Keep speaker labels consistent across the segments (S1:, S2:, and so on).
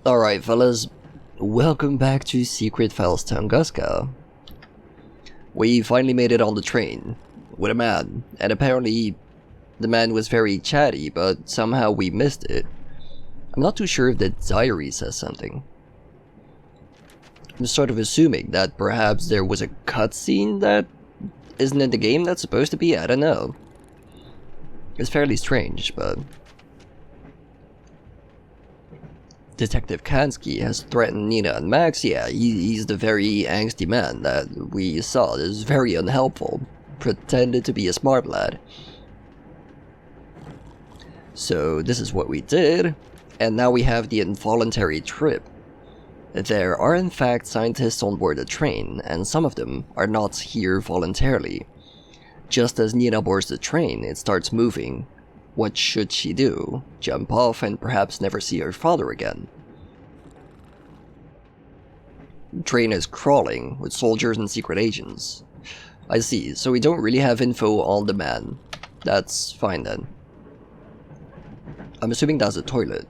S1: Alright fellas, welcome back to Secret Files Tunguska. We finally made it on the train with a man, and apparently the man was very chatty, but somehow we missed it. I'm not too sure if the diary says something. I'm sort of assuming that perhaps there was a cutscene that isn't in the game that's supposed to be, I don't know. It's fairly strange, but... Detective Kansky has threatened Nina and Max. Yeah, he's the very angsty man that we saw. This is very unhelpful. Pretended to be a smart lad. So this is what we did, and now we have the involuntary trip. There are in fact scientists on board the train, and some of them are not here voluntarily. Just as Nina boards the train, it starts moving. What should she do? Jump off and perhaps never see her father again? The train is crawling with soldiers and secret agents. I see, so we don't really have info on the man. That's fine then. I'm assuming that's a toilet.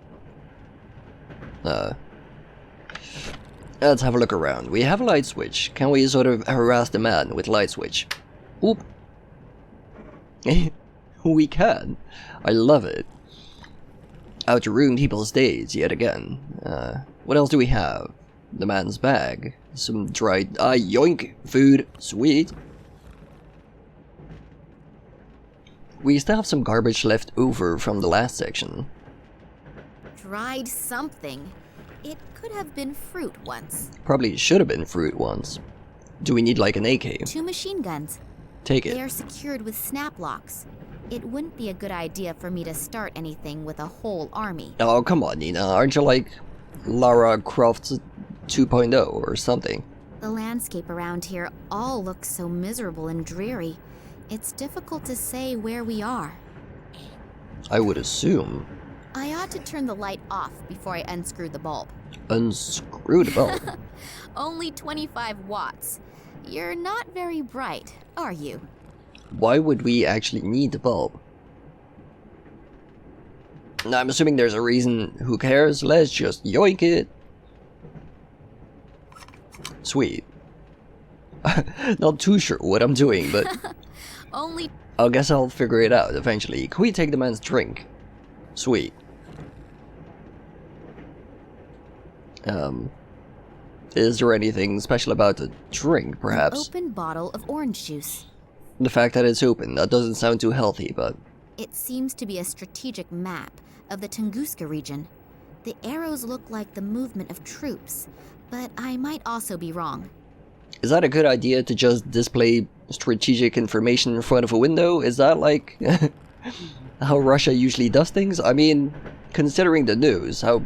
S1: Let's have a look around. We have a light switch. Can we sort of harass the man with light switch? Oop. We can. I love it. Out to ruin people's days yet again. What else do we have? The man's bag. Some dried... yoink! Food. Sweet. We still have some garbage left over from the last section.
S2: Dried something. It could have been fruit once.
S1: Probably should have been fruit once. Do we need like an AK?
S2: 2 machine guns.
S1: Take it.
S2: They are secured with snap locks. It wouldn't be a good idea for me to start anything with a whole army.
S1: Oh, come on, Nina. Aren't you like Lara Croft 2.0 or something?
S2: The landscape around here all looks so miserable and dreary. It's difficult to say where we are.
S1: I would assume.
S2: I ought to turn the light off before I unscrew the bulb.
S1: Unscrew the bulb?
S2: Only 25 watts. You're not very bright, are you?
S1: Why would we actually need the bulb? I'm assuming there's a reason. Who cares? Let's just yoink it. Sweet. Not too sure what I'm doing, but... I guess I'll figure it out eventually. Can we take the man's drink? Sweet. Is there anything special about the drink, perhaps?
S2: An open bottle of orange juice.
S1: The fact that it's open, that doesn't sound too healthy, but...
S2: It seems to be a strategic map of the Tunguska region. The arrows look like the movement of troops, but I might also be wrong.
S1: Is that a good idea to just display strategic information in front of a window? Is that like how Russia usually does things? I mean, considering the news, how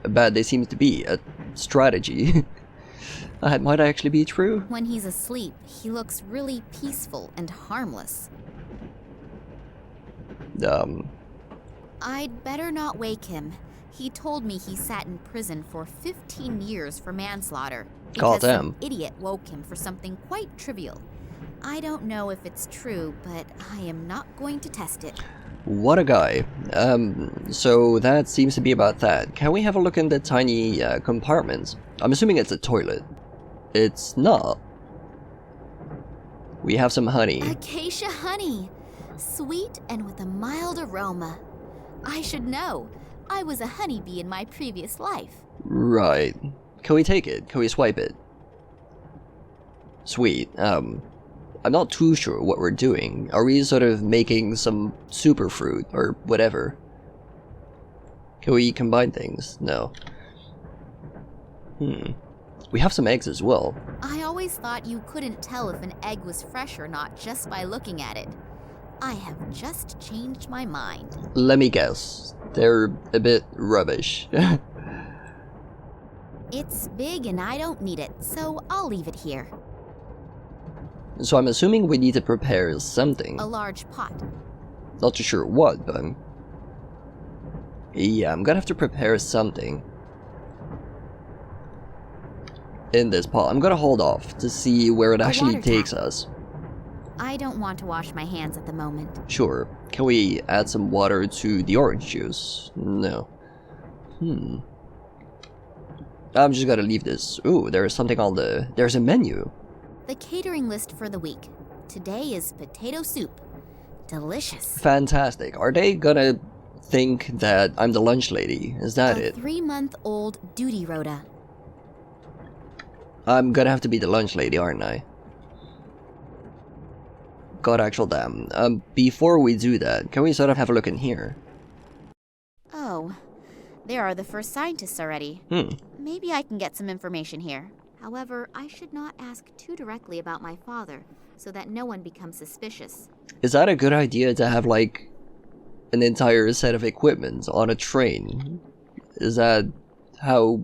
S1: bad they seem to be at strategy. That might actually be true.
S2: When he's asleep, he looks really peaceful and harmless. I'd better not wake him. He told me he sat in prison for 15 years for manslaughter. Because some idiot woke him for something quite trivial. I don't know if it's true, but I am not going to test it.
S1: What a guy. So that seems to be about that. Can we have a look in the tiny compartments? I'm assuming it's a toilet. It's not. We have some honey.
S2: Acacia honey. Sweet and with a mild aroma. I should know. I was a honeybee in my previous life.
S1: Right. Can we take it? Can we swipe it? Sweet. I'm not too sure what we're doing. Are we sort of making some super fruit or whatever? Can we combine things? No. We have some eggs as well.
S2: I always thought you couldn't tell if an egg was fresh or not just by looking at it. I have just changed my mind.
S1: Let me guess. They're a bit rubbish.
S2: It's big and I don't need it, so I'll leave it here.
S1: So I'm assuming we need to prepare something.
S2: A large pot.
S1: Not too sure what, but... yeah, I'm gonna have to prepare something. In this pot. I'm gonna hold off to see where it actually takes us.
S2: I don't want to wash my hands at the moment.
S1: Sure. Can we add some water to the orange juice? No. I'm just gonna leave this. Ooh, there's something on the... There's a menu.
S2: The catering list for the week. Today is potato soup. Delicious.
S1: Fantastic. Are they gonna think that I'm the lunch lady? Is that it?
S2: 3-month-old duty rota.
S1: I'm gonna have to be the lunch lady, aren't I? God actual damn. Before we do that, can we sort of have a look in here?
S2: Oh, there are the first scientists already. Maybe I can get some information here. However, I should not ask too directly about my father, so that no one becomes suspicious.
S1: Is that a good idea to have, like, an entire set of equipment on a train? Is that how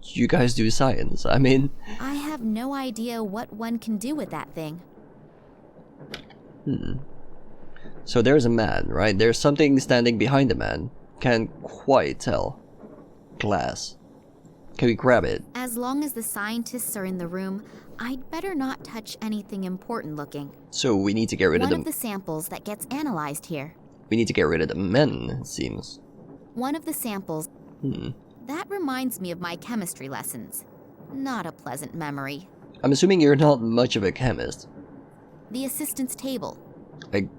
S1: you guys do science? I mean...
S2: I have no idea what one can do with that thing.
S1: So there's a man, right? There's something standing behind the man. Can't quite tell. Glass. Can we grab it?
S2: As long as the scientists are in the room, I'd better not touch anything important looking.
S1: So we need to get rid of
S2: One of the samples that gets analyzed here.
S1: We need to get rid of the men, it seems.
S2: One of the samples. That reminds me of my chemistry lessons. Not a pleasant memory.
S1: I'm assuming you're not much of a chemist.
S2: The assistant's table.
S1: I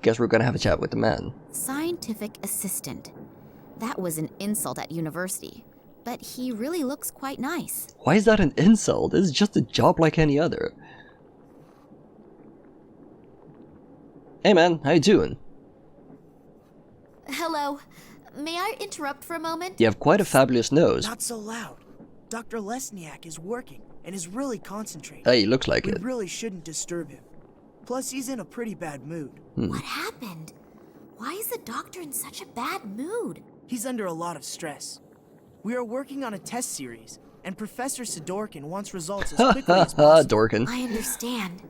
S1: guess we're gonna have a chat with the man.
S2: Scientific assistant. That was an insult at university. But he really looks quite nice.
S1: Why is that an insult? It's just a job like any other. Hey man, how you doing?
S2: Hello. May I interrupt for a moment?
S1: You have quite a fabulous nose.
S3: Not so loud. Dr. Lesniak is working and is really concentrating.
S1: Hey, looks like it.
S3: We really shouldn't disturb him. Plus, he's in a pretty bad mood.
S2: What happened? Why is the doctor in such a bad mood?
S3: He's under a lot of stress. We are working on a test series, and Professor Sidorkin wants results as quickly as possible.
S1: Dorkin.
S2: I understand.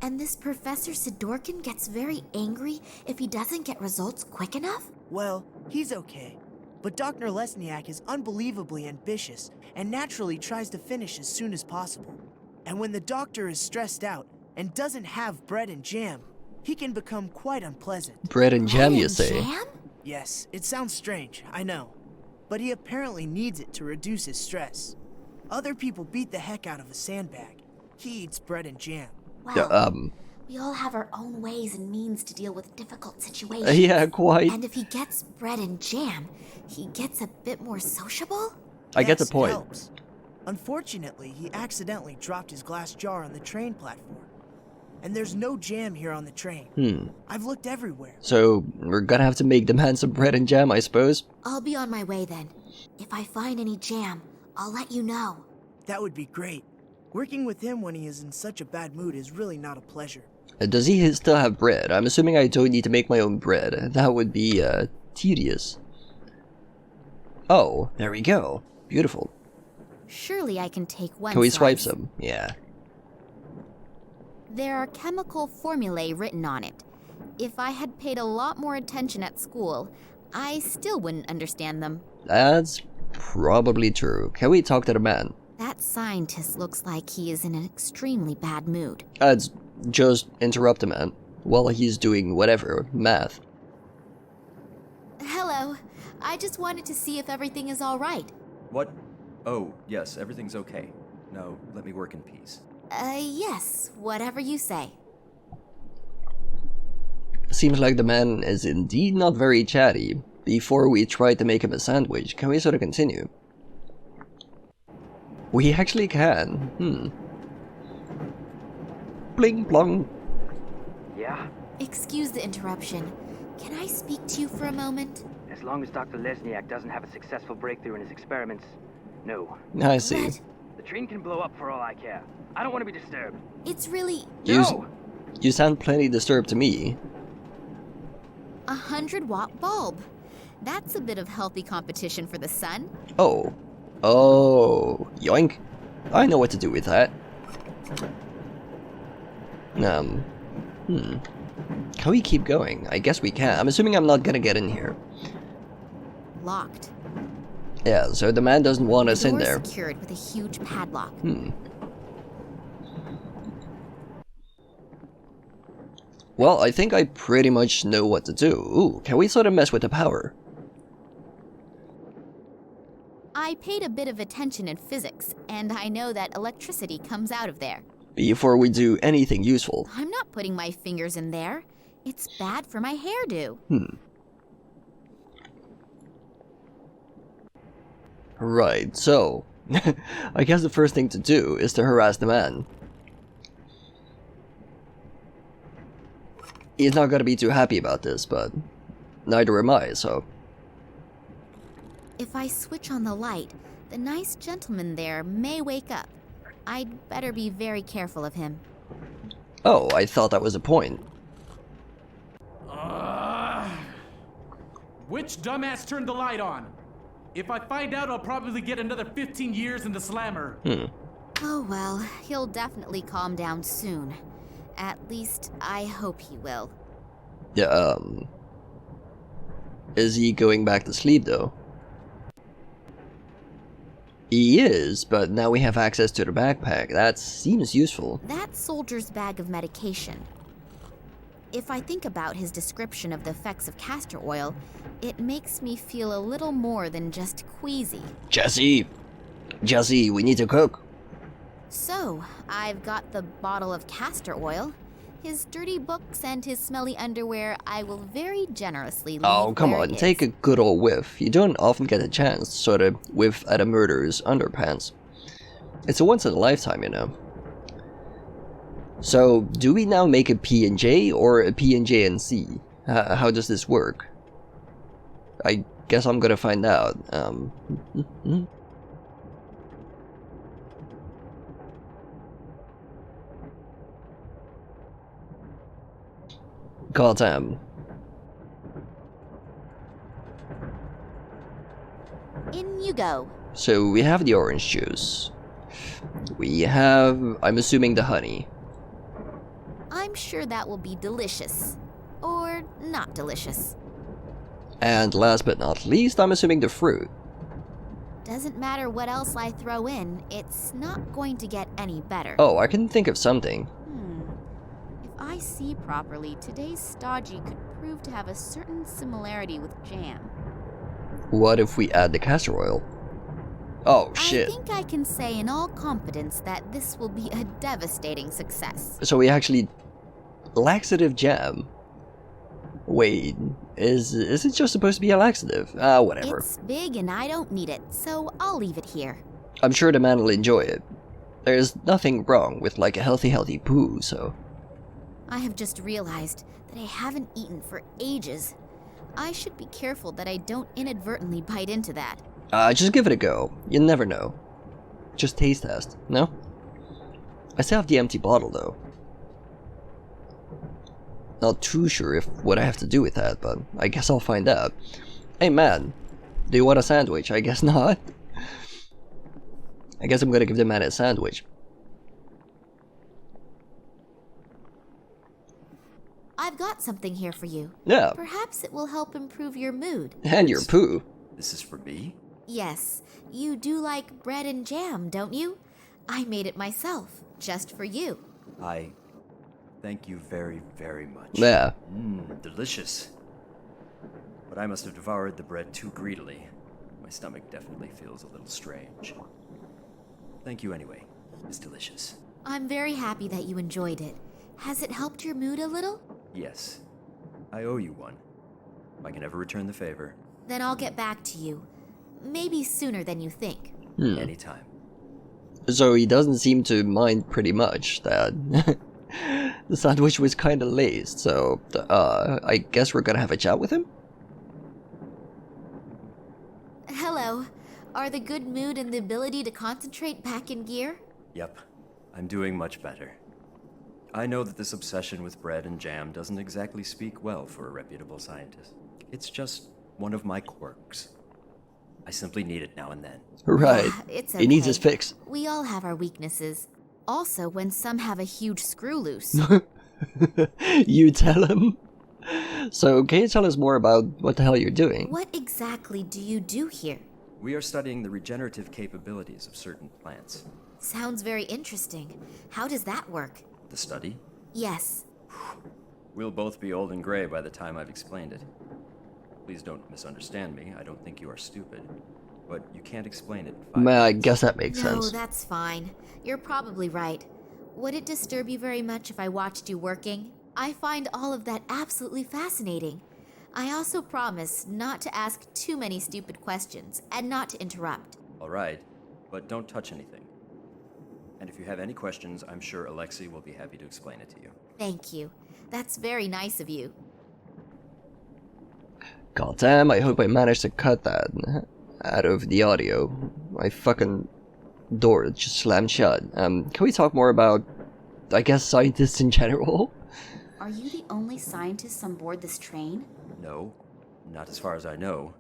S2: And this Professor Sidorkin gets very angry if he doesn't get results quick enough?
S3: Well, he's okay. But Dr. Lesniak is unbelievably ambitious and naturally tries to finish as soon as possible. And when the doctor is stressed out and doesn't have bread and jam, he can become quite unpleasant.
S1: Bread and jam, you
S2: And
S1: say?
S2: jam?
S3: Yes, it sounds strange, I know. But he apparently needs it to reduce his stress. Other people beat the heck out of a sandbag. He eats bread and jam.
S2: Well, we all have our own ways and means to deal with difficult situations.
S1: Yeah, quite.
S2: And if he gets bread and jam, he gets a bit more sociable?
S1: I get the
S3: Yes, it
S1: point.
S3: helps. Unfortunately, he accidentally dropped his glass jar on the train platform. And there's no jam here on the train. I've looked everywhere.
S1: So, we're gonna have to make the man some bread and jam, I suppose?
S2: I'll be on my way then. If I find any jam, I'll let you know.
S3: That would be great. Working with him when he is in such a bad mood is really not a pleasure.
S1: Does he still have bread? I'm assuming I don't need to make my own bread. That would be, tedious. Oh, there we go. Beautiful.
S2: Surely I can take one
S1: Can we swipe
S2: slice.
S1: some? Yeah.
S2: There are chemical formulae written on it. If I had paid a lot more attention at school, I still wouldn't understand them.
S1: That's probably true. Can we talk to the man?
S2: That scientist looks like he is in an extremely bad mood.
S1: Let's just interrupt the man while he's doing whatever, math.
S2: Hello. I just wanted to see if everything is all right.
S4: What? Oh, yes, everything's okay. Now, let me work in peace.
S2: Yes, whatever you say.
S1: Seems like the man is indeed not very chatty. Before we try to make him a sandwich, can we sort of continue? We actually can. Bling blong.
S5: Yeah?
S2: Excuse the interruption. Can I speak to you for a moment?
S5: As long as Dr. Lesniak doesn't have a successful breakthrough in his experiments, no.
S1: I see.
S2: But
S5: The train can blow up for all I care. I don't want to be disturbed.
S2: it's really
S5: No!
S1: You sound plenty disturbed to me.
S2: 100-watt bulb. That's a bit of healthy competition for the sun.
S1: Oh. Oh. Yoink. I know what to do with that. Can we keep going? I guess we can. I'm assuming I'm not gonna get in here.
S2: Locked.
S1: Yeah, so the man doesn't want us in
S2: Door
S1: there.
S2: secured with a huge padlock.
S1: Well, I think I pretty much know what to do. Ooh, can we sort of mess with the power?
S2: I paid a bit of attention in physics, and I know that electricity comes out of there.
S1: Before we do anything useful.
S2: I'm not putting my fingers in there. It's bad for my hairdo.
S1: Right, so... I guess the first thing to do is to harass the man. He's not gonna be too happy about this, but... neither am I, so...
S2: If I switch on the light, the nice gentleman there may wake up. I'd better be very careful of him.
S1: Oh, I thought that was the point.
S6: Which dumbass turned the light on? If I find out, I'll probably get another 15 years in the slammer.
S2: Oh well, he'll definitely calm down soon. At least, I hope he will.
S1: Yeah, is he going back to sleep, though? He is, but now we have access to the backpack. That seems useful.
S2: That soldier's bag of medication. If I think about his description of the effects of castor oil, it makes me feel a little more than just queasy.
S1: Jesse! Jesse, we need to cook.
S2: So, I've got the bottle of castor oil. His dirty books and his smelly underwear I will very generously leave.
S1: Oh, come
S2: where
S1: on,
S2: it
S1: take
S2: is.
S1: a good old whiff. You don't often get a chance to sort of whiff at a murderer's underpants. It's a once in a lifetime, you know. So, do we now make a P&J or a P&J and C? How does this work? I guess I'm gonna find out. Goddamn.
S2: In you go.
S1: So we have the orange juice. We have, I'm assuming, the honey.
S2: I'm sure that will be delicious. Or not delicious.
S1: And last but not least, I'm assuming the fruit.
S2: Doesn't matter what else I throw in, it's not going to get any better.
S1: Oh, I can think of something.
S2: If I see properly, today's stodgy could prove to have a certain similarity with jam.
S1: What if we add the castor oil? Oh, shit.
S2: I think I can say in all confidence that this will be a devastating success.
S1: So we actually... laxative jam. Wait, is it just supposed to be a laxative? Whatever.
S2: It's big and I don't need it, so I'll leave it here.
S1: I'm sure the man will enjoy it. There's nothing wrong with like a healthy poo, so...
S2: I have just realized that I haven't eaten for ages. I should be careful that I don't inadvertently bite into that.
S1: Just give it a go. You never know. Just taste test, no? I still have the empty bottle, though. Not too sure if what I have to do with that, but I guess I'll find out. Hey man, do you want a sandwich? I guess not. I guess I'm gonna give the man a sandwich.
S2: I've got something here for you.
S1: Yeah.
S2: Perhaps it will help improve your mood.
S1: And your poo.
S4: This is for me?
S2: Yes, you do like bread and jam, don't you? I made it myself, just for you.
S4: Thank you very, very much.
S1: Yeah.
S4: Delicious. But I must have devoured the bread too greedily. My stomach definitely feels a little strange. Thank you anyway. It's delicious.
S2: I'm very happy that you enjoyed it. Has it helped your mood a little?
S4: Yes. I owe you one. I can never return the favor.
S2: Then I'll get back to you. Maybe sooner than you think.
S4: Anytime.
S1: So he doesn't seem to mind pretty much that the sandwich was kinda laced, so I guess we're gonna have a chat with him?
S2: Hello. Are the good mood and the ability to concentrate back in gear?
S4: Yep. I'm doing much better. I know that this obsession with bread and jam doesn't exactly speak well for a reputable scientist. It's just one of my quirks. I simply need it now and then.
S1: Right.
S2: It's
S1: He needs
S2: okay.
S1: his fix.
S2: We all have our weaknesses. Also, when some have a huge screw loose.
S1: You tell him? So, can you tell us more about what the hell you're doing?
S2: What exactly do you do here?
S4: We are studying the regenerative capabilities of certain plants.
S2: Sounds very interesting. How does that work?
S4: The study?
S2: Yes.
S4: We'll both be old and gray by the time I've explained it. Please don't misunderstand me. I don't think you are stupid. but you can't explain it in 5
S1: Man, I
S4: minutes.
S1: guess that makes
S2: No,
S1: sense.
S2: that's fine. You're probably right. Would it disturb you very much if I watched you working? I find all of that absolutely fascinating. I also promise not to ask too many stupid questions and not to interrupt.
S4: All right, but don't touch anything. And if you have any questions, I'm sure Alexei will be happy to explain it to you.
S2: Thank you. That's very nice of you.
S1: God damn, I hope I managed to cut that out of the audio. My fucking door just slammed shut. Can we talk more about, I guess, scientists in general?
S2: Are you the only scientists on board this train?
S4: No, not as far as I know.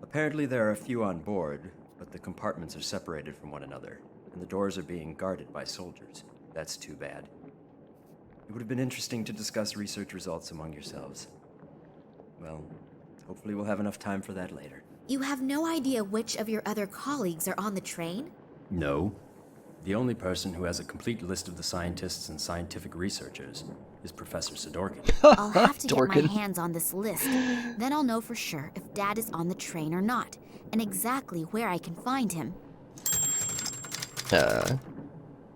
S4: Apparently there are a few on board, but the compartments are separated from one another, and the doors are being guarded by soldiers. That's too bad. It would have been interesting to discuss research results among yourselves. Well, hopefully we'll have enough time for that later.
S2: You have no idea which of your other colleagues are on the train?
S4: No. The only person who has a complete list of the scientists and scientific researchers is Professor Sidorkin.
S2: I'll have to get my
S1: Dorkin.
S2: hands on this list. Then I'll know for sure if Dad is on the train or not, and exactly where I can find him.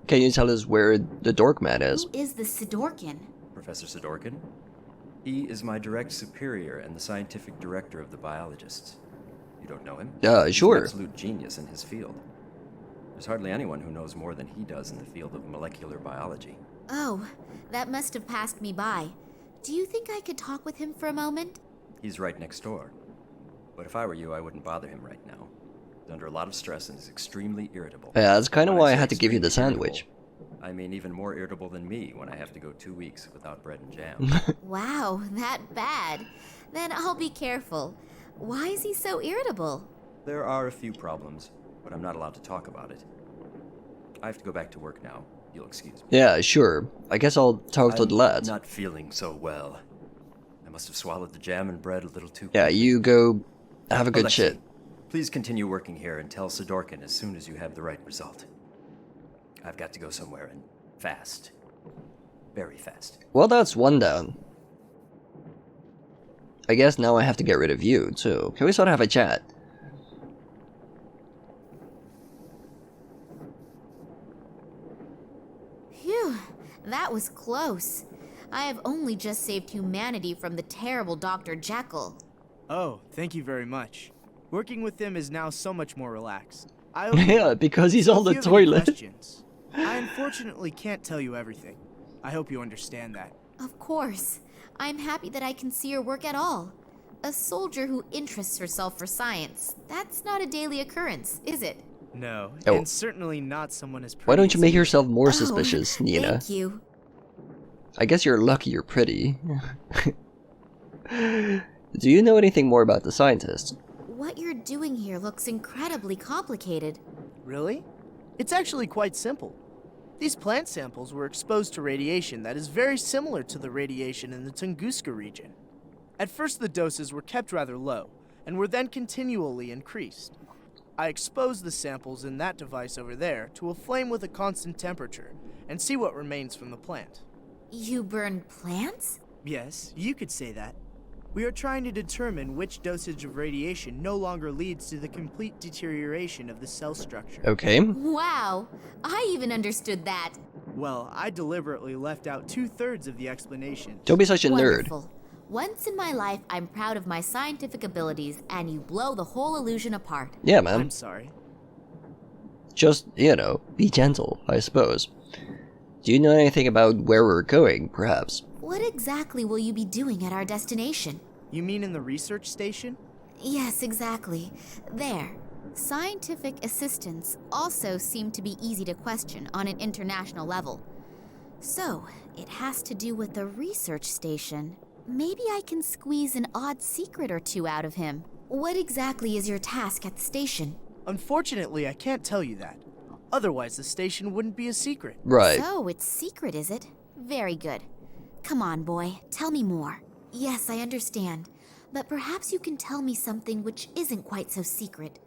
S1: Can you tell us where the dork man is?
S2: Who is the Sidorkin?
S4: Professor Sidorkin? He is my direct superior and the scientific director of the biologists. You don't know him? He's
S1: Sure.
S4: an absolute genius in his field. There's hardly anyone who knows more than he does in the field of molecular biology.
S2: Oh, that must have passed me by. Do you think I could talk with him for a moment?
S4: He's right next door. But if I were you, I wouldn't bother him right now. He's under a lot of stress and is extremely irritable.
S1: Yeah, that's kind of
S4: When
S1: why I
S4: say
S1: had to give you the
S4: extremely
S1: sandwich.
S4: irritable, I mean even more irritable than me when I have to go 2 weeks without bread and jam.
S2: Wow, that bad. Then I'll be careful. Why is he so irritable?
S4: There are a few problems, but I'm not allowed to talk about it. I have to go back to work now. You'll excuse me.
S1: Yeah, sure. I guess I'll talk to the lads.
S4: I'm not feeling so well. I must have swallowed the jam and bread a little too
S1: Yeah,
S4: quickly.
S1: you go have a good
S4: Alexei,
S1: shit.
S4: please continue working here and tell Sidorkin as soon as you have the right result. I've got to go somewhere and fast. Very fast.
S1: Well, that's one down. I guess now I have to get rid of you, too. Can we sort of have a chat?
S2: Phew, that was close. I have only just saved humanity from the terrible Dr. Jekyll.
S3: Oh, thank you very much. Working with him is now so much more relaxed. I owe
S1: Yeah, because he's on the
S3: If you have any
S1: toilet.
S3: questions, I unfortunately can't tell you everything. I hope you understand that.
S2: Of course. I'm happy that I can see her work at all. A soldier who interests herself for science, that's not a daily occurrence, is it?
S3: No,
S1: Oh.
S3: and certainly not someone as pretty
S1: Why don't you
S3: as
S1: make
S3: you.
S1: yourself more
S2: Oh,
S1: suspicious, Nina?
S2: Thank you.
S1: I guess you're lucky you're pretty. Do you know anything more about the scientist?
S2: What you're doing here looks incredibly complicated.
S3: Really? It's actually quite simple. These plant samples were exposed to radiation that is very similar to the radiation in the Tunguska region. At first the doses were kept rather low, and were then continually increased. I exposed the samples in that device over there to a flame with a constant temperature, and see what remains from the plant.
S2: You burn plants?
S3: Yes, you could say that. We are trying to determine which dosage of radiation no longer leads to the complete deterioration of the cell structure.
S1: Okay.
S2: Wow, I even understood that.
S3: Well, I deliberately left out 2/3 of the explanation.
S1: Don't be such a nerd.
S2: Wonderful. Once in my life, I'm proud of my scientific abilities, and you blow the whole illusion apart.
S1: Yeah, man.
S3: I'm sorry.
S1: Just, you know, be gentle, I suppose. Do you know anything about where we're going, perhaps?
S2: What exactly will you be doing at our destination?
S3: You mean in the research station?
S2: Yes, exactly. There. Scientific assistants also seem to be easy to question on an international level. So, it has to do with the research station. Maybe I can squeeze an odd secret or two out of him. What exactly is your task at the station?
S3: Unfortunately, I can't tell you that. Otherwise, the station wouldn't be a secret.
S1: Right.
S2: So, it's secret, is it? Very good. Come on, boy. Tell me more. Yes, I understand. But perhaps you can tell me something which isn't quite so secret.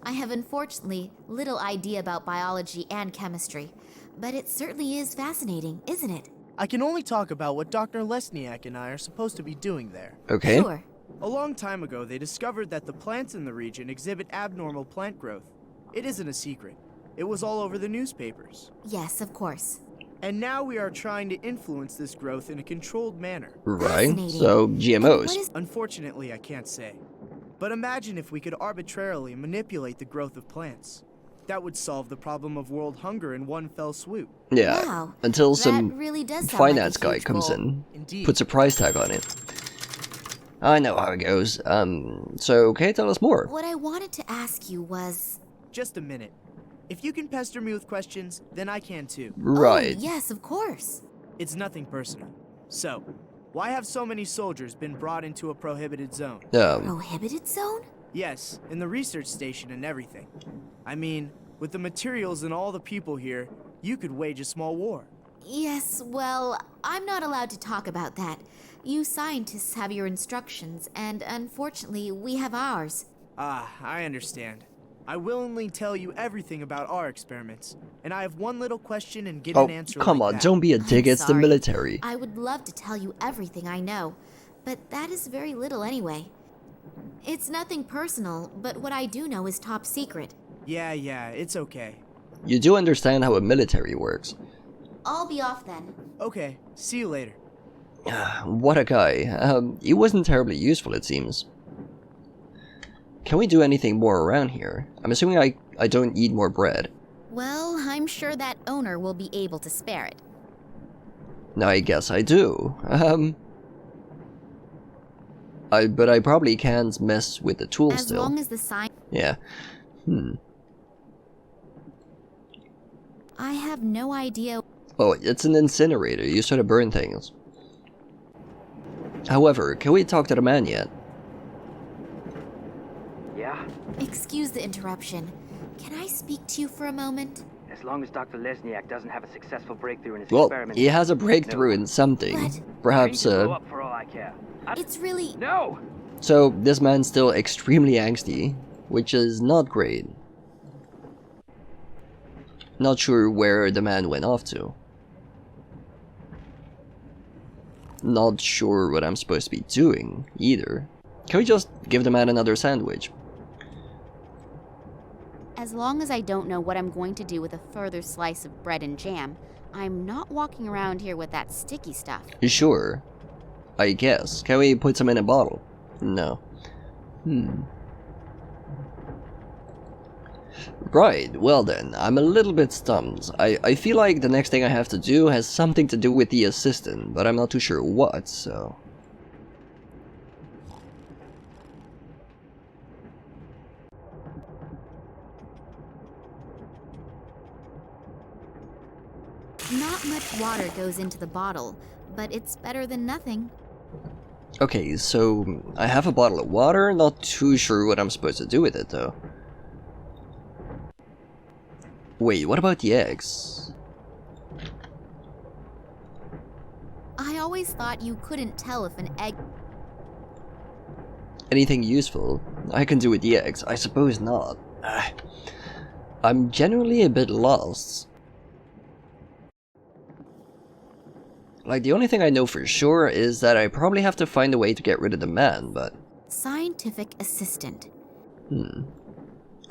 S2: I have unfortunately little idea about biology and chemistry, but it certainly is fascinating, isn't it?
S3: I can only talk about what Dr. Lesniak and I are supposed to be doing there.
S1: Okay.
S2: Sure.
S3: A long time ago, they discovered that the plants in the region exhibit abnormal plant growth. It isn't a secret. It was all over the newspapers.
S2: Yes, of course.
S3: And now we are trying to influence this growth in a controlled manner.
S1: Right?
S2: Fascinating.
S1: So,
S2: What
S1: GMOs.
S2: is
S3: Unfortunately, I can't say. But imagine if we could arbitrarily manipulate the growth of plants. That would solve the problem of world hunger in one fell swoop.
S1: Yeah.
S2: Wow,
S1: Until
S2: that
S1: some
S2: really does sound
S1: finance
S2: like a
S1: guy
S2: huge
S1: comes
S2: goal.
S1: in,
S3: Indeed.
S1: puts a price tag on it. I know how it goes. So, okay, tell us more.
S2: What I wanted to ask you was...
S3: Just a minute. If you can pester me with questions, then I can too.
S1: Right.
S2: Oh, yes, of course.
S3: It's nothing personal. So, why have so many soldiers been brought into a prohibited zone?
S2: Prohibited zone?
S3: Yes, in the research station and everything. I mean, with the materials and all the people here, you could wage a small war.
S2: Yes, well, I'm not allowed to talk about that. You scientists have your instructions, and unfortunately, we have ours.
S3: Ah, I understand. I willingly tell you everything about our experiments, and I have one little question and get
S1: Oh,
S3: an answer
S1: come
S3: like
S1: on,
S3: that.
S1: don't be a dick,
S2: I'm
S1: it's the
S2: sorry.
S1: military.
S2: I would love to tell you everything I know, but that is very little anyway. It's nothing personal, but what I do know is top secret.
S3: Yeah, it's okay.
S1: You do understand how a military works.
S2: I'll be off then.
S3: Okay, see you later.
S1: What a guy. He wasn't terribly useful, it seems. Can we do anything more around here? I'm assuming I don't eat more bread.
S2: Well, I'm sure that owner will be able to spare it.
S1: I guess I do. But I probably can't mess with the tools
S2: As
S1: still.
S2: long as the sign...
S1: Yeah.
S2: I have no idea...
S1: Oh, it's an incinerator. You sort of burn things. However, can we talk to the man yet?
S5: Yeah?
S2: Excuse the interruption. Can I speak to you for a moment?
S5: As long as Dr. Lesniak doesn't have a successful breakthrough in his
S1: Well,
S5: experiments...
S1: he has a breakthrough
S5: No.
S1: in something.
S2: What?
S1: Perhaps,
S5: Things will blow up for all I care.
S2: It's really...
S5: No!
S1: So, this man's still extremely angsty, which is not great. Not sure where the man went off to. Not sure what I'm supposed to be doing, either. Can we just give the man another sandwich?
S2: As long as I don't know what I'm going to do with a further slice of bread and jam, I'm not walking around here with that sticky stuff.
S1: Sure. I guess. Can we put some in a bottle? No. Right, well then, I'm a little bit stumped. I feel like the next thing I have to do has something to do with the assistant, but I'm not too sure what, so...
S2: Not much water goes into the bottle, but it's better than nothing.
S1: Okay, so I have a bottle of water, not too sure what I'm supposed to do with it though. Wait, what about the eggs?
S2: I always thought you couldn't tell if an egg...
S1: Anything useful? I can do with the eggs, I suppose not. I'm genuinely a bit lost. Like, the only thing I know for sure is that I probably have to find a way to get rid of the man, but...
S2: Scientific assistant.
S1: I'm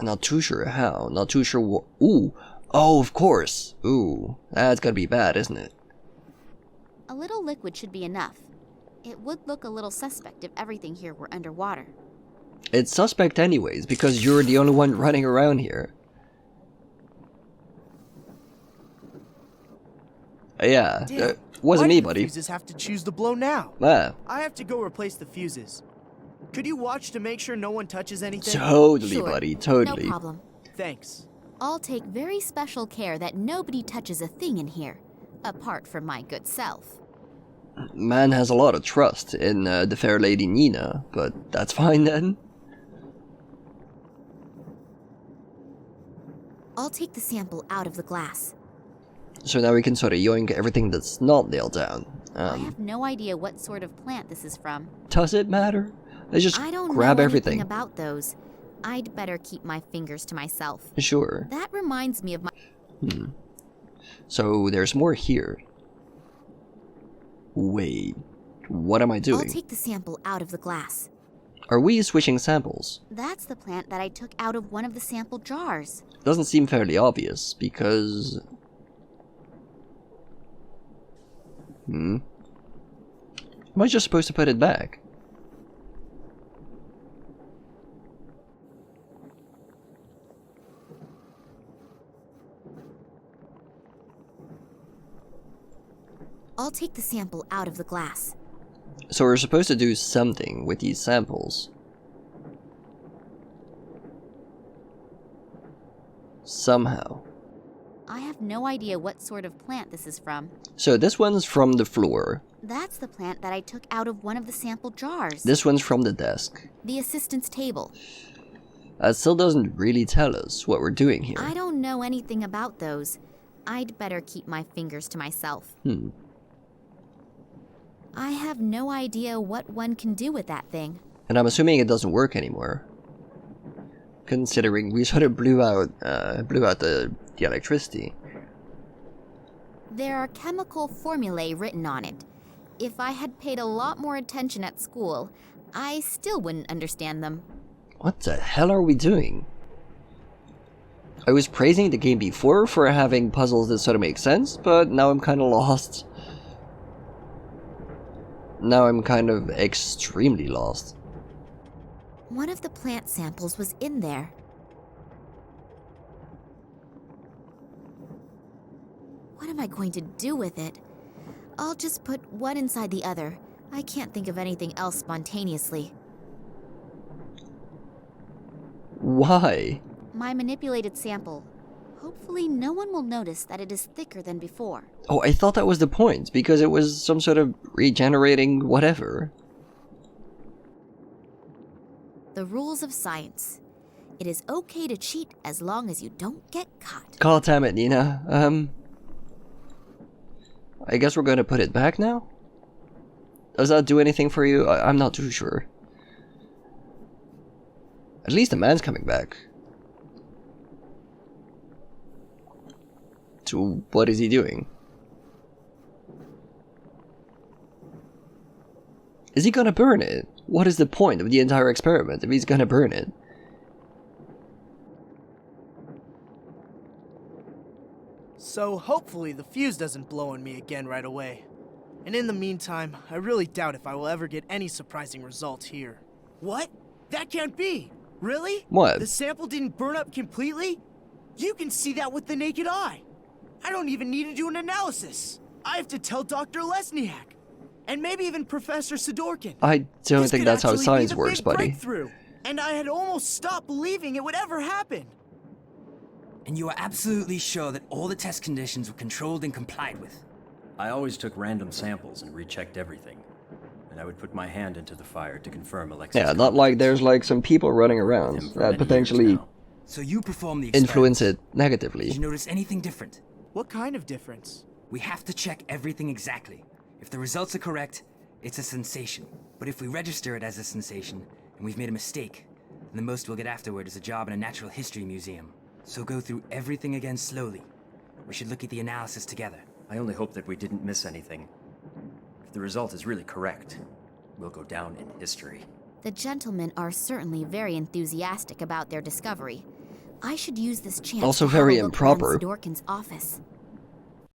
S1: not too sure how, not too sure what... Ooh! Oh, of course! Ooh, that's gotta be bad, isn't it?
S2: A little liquid should be enough. It would look a little suspect if everything here were underwater.
S1: It's suspect anyways, because you're the only one running around here. Yeah,
S3: Damn.
S1: wasn't
S3: Why
S1: me,
S3: do the
S1: buddy.
S3: fuses have to choose to blow now?
S1: Ah,
S3: I have to go replace the fuses. Could you watch to make sure no one touches anything?
S1: totally,
S2: Sure.
S1: buddy, totally.
S2: No problem.
S3: Thanks.
S2: I'll take very special care that nobody touches a thing in here, apart from my good self.
S1: Man has a lot of trust in the fair lady Nina, but that's fine then.
S2: I'll take the sample out of the glass.
S1: So now we can sort of yoink everything that's not nailed down.
S2: I have no idea what sort of plant this is from.
S1: Does it matter? Let's just
S2: I don't
S1: grab
S2: know
S1: everything.
S2: anything about those. I'd better keep my fingers to myself.
S1: Sure.
S2: That reminds me of my...
S1: So there's more here. Wait, what am I doing?
S2: I'll take the sample out of the glass.
S1: Are we switching samples?
S2: That's the plant that I took out of one of the sample jars.
S1: Doesn't seem fairly obvious, because... Am I just supposed to put it back?
S2: I'll take the sample out of the glass.
S1: So we're supposed to do something with these samples. Somehow.
S2: I have no idea what sort of plant this is from.
S1: So this one's from the floor.
S2: That's the plant that I took out of one of the sample jars.
S1: This one's from the desk.
S2: The assistant's table.
S1: That still doesn't really tell us what we're doing here.
S2: I don't know anything about those. I'd better keep my fingers to myself. I have no idea what one can do with that thing.
S1: And I'm assuming it doesn't work anymore. Considering we sort of blew out the electricity.
S2: There are chemical formulae written on it. If I had paid a lot more attention at school, I still wouldn't understand them.
S1: What the hell are we doing? I was praising the game before for having puzzles that sort of make sense, but now I'm kind of lost. Now I'm kind of extremely lost.
S2: One of the plant samples was in there. What am I going to do with it? I'll just put one inside the other. I can't think of anything else spontaneously.
S1: Why?
S2: My manipulated sample. Hopefully no one will notice that it is thicker than before.
S1: Oh, I thought that was the point, because it was some sort of regenerating whatever.
S2: The rules of science. It is okay to cheat as long as you don't get caught.
S1: God damn it, Nina. I guess we're gonna put it back now? Does that do anything for you? I'm not too sure. At least the man's coming back. So what is he doing? Is he gonna burn it? What is the point of the entire experiment if he's gonna burn it?
S3: So hopefully the fuse doesn't blow on me again right away. And in the meantime, I really doubt if I will ever get any surprising results here. What? That can't be! Really?
S1: What?
S3: The sample didn't burn up completely? You can see that with the naked eye. I don't even need to do an analysis. I have to tell Dr. Lesniak. And maybe even Professor Sidorkin.
S1: I don't think that's how science works, buddy.
S3: Breakthrough. And I had almost stopped believing it would ever happen.
S7: And you are absolutely sure that all the test conditions were controlled and complied with?
S4: I always took random samples and rechecked everything. And I would put my hand into the fire to confirm Alexis.
S1: Yeah, not like there's like some people running around that potentially
S7: So you performed the experiment.
S1: influence it negatively.
S7: Did you notice anything different?
S3: What kind of difference?
S7: We have to check everything exactly. If the results are correct, it's a sensation. But if we register it as a sensation, and we've made a mistake, then the most we'll get afterward is a job in a natural history museum. So go through everything again slowly. We should look at the analysis together.
S4: I only hope that we didn't miss anything. If the result is really correct, we'll go down in history.
S2: The gentlemen are certainly very enthusiastic about their discovery. I should use this chance
S1: Also
S2: to have
S1: very
S2: a look around
S1: improper.
S2: Sidorkin's office.